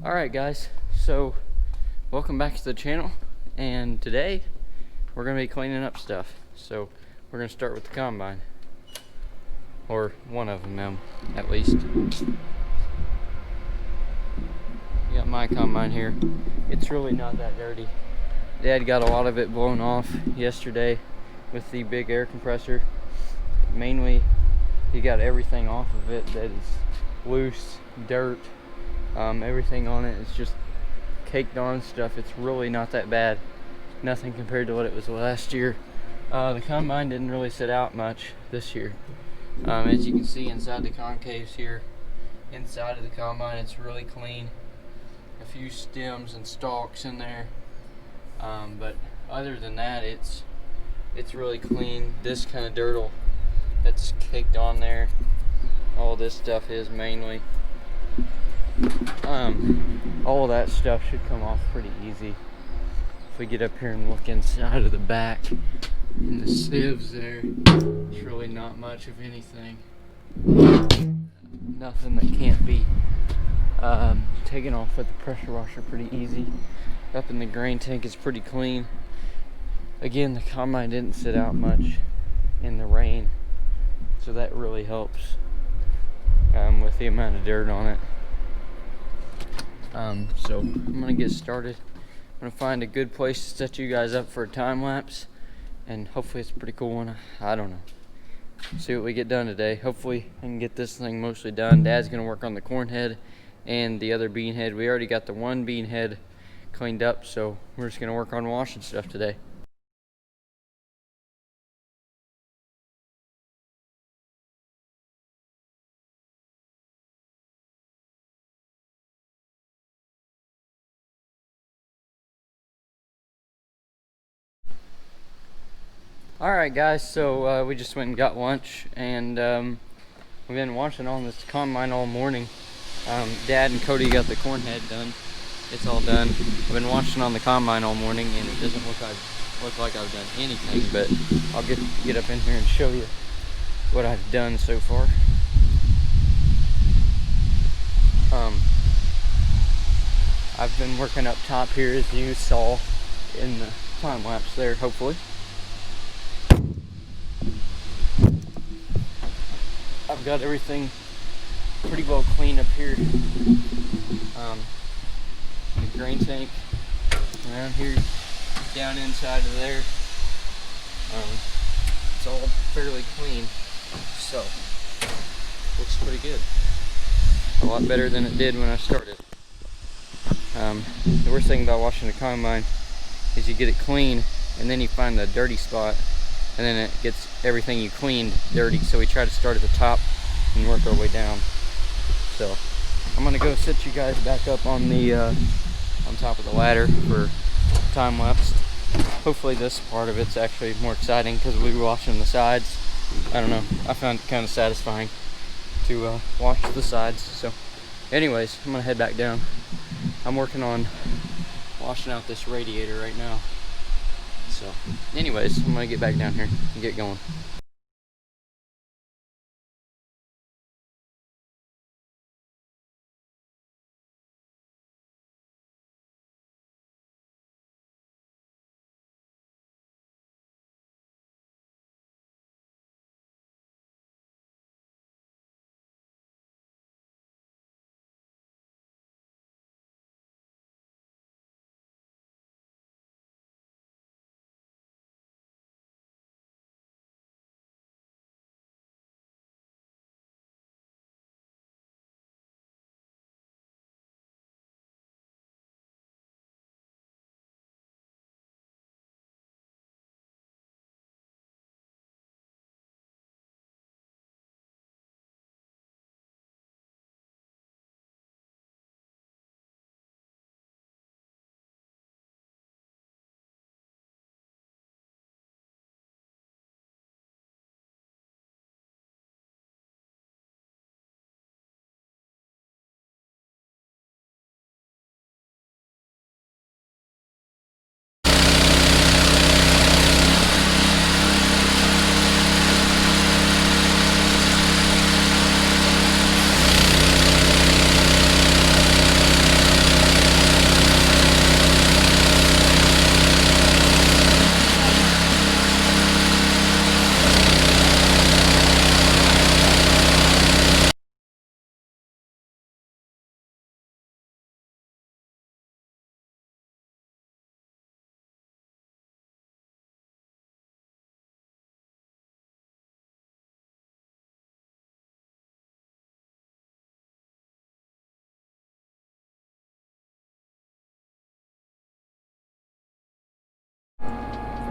Alright guys, so welcome back to the channel, and today we're going to be cleaning up stuff. So we're going to start with the combine, or one of them at least. You got my combine here. It's really not that dirty. Dad got a lot of it blown off yesterday with the big air compressor. Mainly he got everything off of it that is loose, dirt, everything on it is just caked on stuff. It's really not that bad. Nothing compared to what it was last year. The combine didn't really sit out much this year. As you can see inside the concaves here, inside of the combine, it's really clean. A few stems and stalks in there, but other than that, it's really clean. This kind of dirt that's caked on there, all this stuff is mainly. All of that stuff should come off pretty easy. If we get up here and look inside of the back, in the sieves there, it's really not much of anything. Nothing that can't be taken off with the pressure washer pretty easy. Up in the grain tank is pretty clean. Again, the combine didn't sit out much in the rain, so that really helps with the amount of dirt on it. So I'm gonna get started. I'm gonna find a good place to set you guys up for a time lapse, and hopefully it's a pretty cool one. I don't know. See what we get done today. Hopefully I can get this thing mostly done. Dad's gonna work on the corn head and the other bean head. We already got the one bean head cleaned up, so we're just gonna work on washing stuff today. Alright guys, so we just went and got lunch, and we've been washing on this combine all morning. Dad and Cody got the corn head done. It's all done. I've been washing on the combine all morning, and it doesn't look like I've done anything, but I'll get up in here and show you what I've done so far. I've been working up top here, as you saw in the time lapse there, hopefully. I've got everything pretty well clean up here. The grain tank around here, down inside of there. It's all fairly clean, so looks pretty good. A lot better than it did when I started. The worst thing about washing the combine is you get it clean, and then you find the dirty spot, and then it gets everything you cleaned dirty. So we try to start at the top and work our way down. So I'm gonna go sit you guys back up on the on top of the ladder for time lapse. Hopefully this part of it's actually more exciting because we'll be washing the sides. I don't know, I found it kind of satisfying to wash the sides. So anyways, I'm gonna head back down. I'm working on washing out this radiator right now. So anyways, I'm gonna get back down here and get going.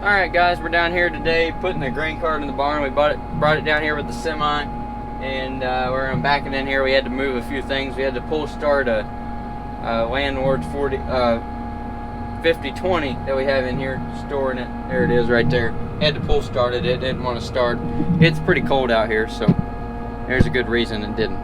Alright guys, we're down here today putting the grain cart in the barn. We brought it down here with the semi, and we're gonna back it in here. We had to move a few things. We had to pull start a Landward's 5020 that we have in here, storing it. There it is right there. Had to pull start it. It didn't want to start. It's pretty cold out here, so there's a good reason it didn't.